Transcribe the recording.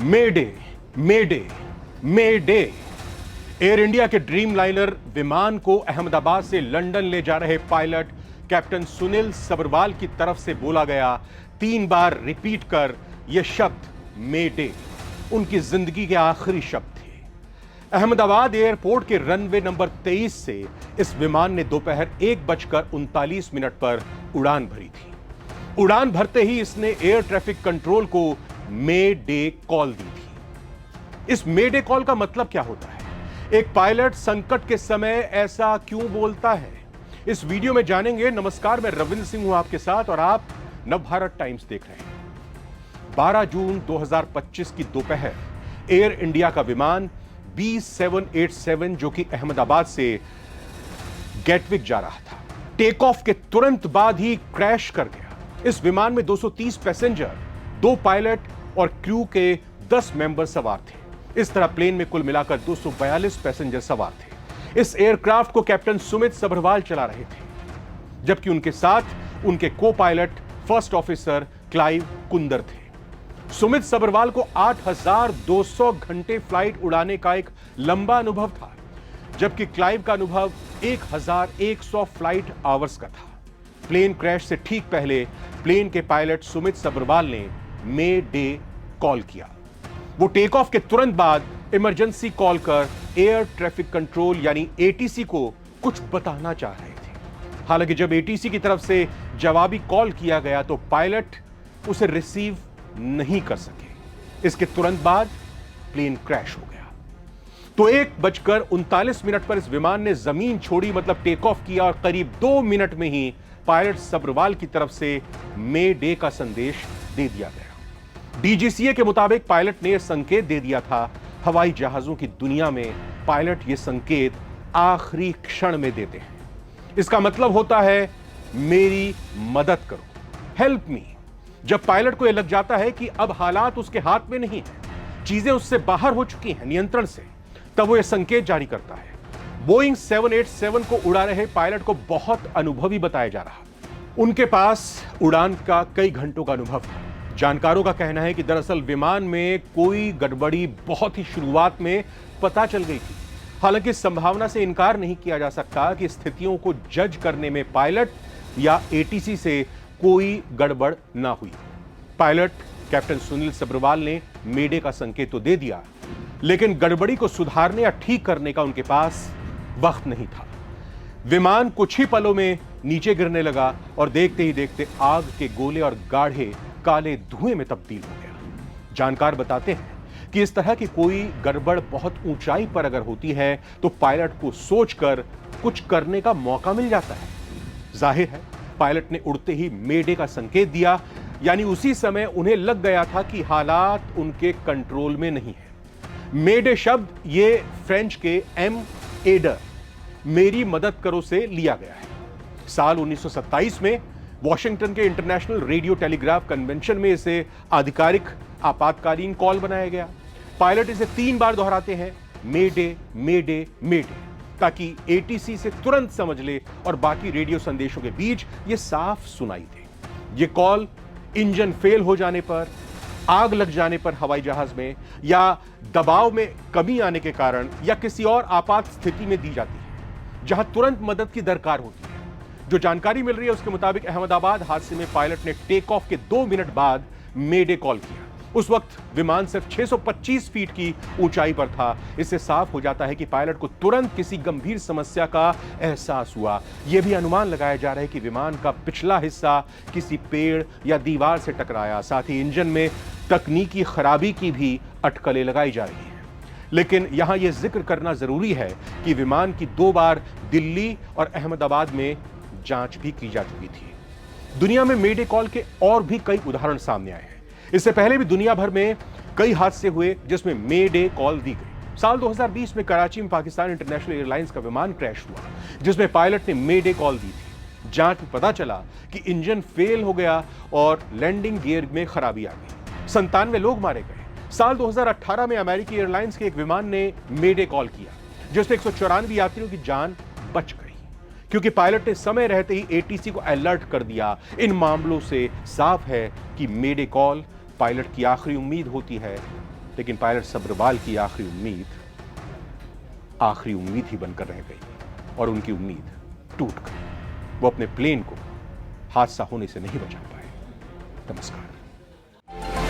मेडे, मेडे, मेडे। Air India के dream liner विमान को अहमदाबाद से लंदन ले जा रहे पायलट कैप्टन सुनील सब्रवाल की तरफ से बोला गया 3 बार रिपीट कर यह शब्द मेडे उनकी जिंदगी के आखिरी शब्द थे। अहमदाबाद एयरपोर्ट के रनवे नंबर 23 से इस विमान ने दोपहर 1:39 पर उड़ान भरी थी। उड़ान भरते ही इसने एयर ट्रैफिक कंट्रोल को मे डे कॉल दी थी। इस मे डे कॉल का मतलब क्या होता है? एक पायलट संकट के समय ऐसा क्यों बोलता है? इस वीडियो में जानेंगे। नमस्कार, मैं रविंद्र सिंह हूं आपके साथ और आप नवभारत टाइम्स देख रहे हैं। 12 जून 2025 की दोपहर एयर इंडिया का विमान B787 जो कि अहमदाबाद से गेटविक जा रहा था, टेक ऑफ के तुरंत बाद ही क्रैश कर गया। इस विमान में 230 पैसेंजर, 2 पायलट और क्रू के 10 मेंबर सवार थे। इस तरह प्लेन में कुल मिलाकर 242 पैसेंजर सवार थे। इस एयरक्राफ्ट को कैप्टन सुमित सब्रवाल चला रहे थे, जबकि उनके साथ उनके को pilot first officer Clive Kunder थे। सुमित सब्रवाल को 8200 घंटे फ्लाइट उड़ाने का एक लंबा अनुभव था, जबकि क्लाइव का अनुभव 1100 फ्लाइट आवर्स का था। प्लेन क्रैश से ठीक पहले प्लेन के पायलट सुमित सब्रवाल ने मे डे कॉल किया। वो टेक ऑफ के तुरंत बाद इमरजेंसी कॉल कर एयर ट्रैफिक कंट्रोल यानी एटीसी को कुछ बताना चाह रहे थे। हालांकि जब एटीसी की तरफ से जवाबी कॉल किया गया तो पायलट उसे रिसीव नहीं कर सके। इसके तुरंत बाद प्लेन क्रैश हो गया। तो 1:39 पर इस विमान ने जमीन छोड़ी, मतलब टेक ऑफ किया, और करीब 2 मिनट में ही पायलट सब्रवाल की तरफ से मे डे का संदेश दे दिया गया। डीजीसीए के मुताबिक पायलट ने यह संकेत दे दिया था। हवाई जहाजों की दुनिया में पायलट यह संकेत आखिरी क्षण में देते हैं। इसका मतलब होता है मेरी मदद करो, हेल्प मी। जब पायलट को यह लग जाता है कि अब हालात उसके हाथ में नहीं है, चीजें उससे बाहर हो चुकी हैं नियंत्रण से, तब वो यह संकेत जारी करता है। बोइंग 787 को उड़ा रहे पायलट को बहुत अनुभवी बताया जा रहा। उनके पास उड़ान का कई घंटों का अनुभव था। जानकारों का कहना है कि दरअसल विमान में कोई गड़बड़ी बहुत ही शुरुआत में पता चल गई थी। हालांकि इस संभावना से इनकार नहीं किया जा सकता कि स्थितियों को जज करने में पायलट या एटीसी से कोई गड़बड़ ना हुई। पायलट कैप्टन सुनील सब्रवाल ने मेडे का संकेत तो दे दिया, लेकिन गड़बड़ी को सुधारने या ठीक करने का उनके पास वक्त नहीं था। विमान कुछ ही पलों में नीचे गिरने लगा और देखते ही देखते आग के गोले और गाढ़े काले धुएं में तब्दील हो गया। जानकार बताते हैं कि इस तरह की कोई गड़बड़ बहुत ऊंचाई पर अगर होती है तो पायलट को सोचकर कुछ करने का मौका मिल जाता है। जाहिर है पायलट ने उड़ते ही मेडे का संकेत दिया, यानी उसी समय उन्हें लग गया था कि हालात उनके कंट्रोल में नहीं है। मेडे शब्द ये फ्रेंच के एम एडर, मेरी मदद करो से लिया गया है। साल 1927 में वॉशिंगटन के इंटरनेशनल रेडियो टेलीग्राफ कन्वेंशन में इसे आधिकारिक आपातकालीन कॉल बनाया गया। पायलट इसे 3 बार दोहराते हैं, मेडे मेडे मेडे, ताकि एटीसी से तुरंत समझ ले और बाकी रेडियो संदेशों के बीच यह साफ सुनाई दे। यह कॉल इंजन फेल हो जाने पर, आग लग जाने पर हवाई जहाज में, या दबाव में कमी आने के कारण, या किसी और आपात स्थिति में दी जाती है जहां तुरंत मदद की दरकार होती है। जो जानकारी मिल रही है उसके मुताबिक अहमदाबाद हादसे में पायलट ने टेक ऑफ के 2 मिनट बाद मेडे कॉल किया। उस वक्त विमान सिर्फ 625 फीट की ऊंचाई पर था। इससे साफ हो जाता है कि पायलट को तुरंत किसी गंभीर समस्या का एहसास हुआ। यह भी अनुमान लगाया जा रहा है कि विमान का पिछला हिस्सा किसी पेड़ या दीवार से टकराया। साथ ही इंजन में तकनीकी खराबी की भी अटकलें लगाई जा रही हैं। लेकिन यहां यह जिक्र करना जरूरी है कि विमान की 2 बार दिल्ली और अहमदाबाद में जांच भी की जा चुकी थी। दुनिया में मेडे कॉल के और भी कई उदाहरण सामने आए हैं। इससे पहले भी दुनिया भर में कई हादसे हुए जिसमें मेडे कॉल दी गई। साल 2020 में कराची में पाकिस्तान इंटरनेशनल एयरलाइंस का विमान क्रैश हुआ, जिसमें पायलट ने मेडे कॉल दी थी। जांच में पता चला कि इंजन फेल हो गया और लैंडिंग गियर में खराबी आ गई। 97 लोग मारे गए। साल 2018 में अमेरिकी एयरलाइंस के एक विमान ने मेडे कॉल किया, जिसमें 194 यात्रियों की जान बच गई, क्योंकि पायलट ने समय रहते ही एटीसी को अलर्ट कर दिया। इन मामलों से साफ है कि मेडे कॉल पायलट की आखिरी उम्मीद होती है लेकिन पायलट सब्रवाल की आखिरी उम्मीद ही बनकर रह गई और उनकी उम्मीद टूट गई। वो अपने प्लेन को हादसा होने से नहीं बचा पाए। नमस्कार।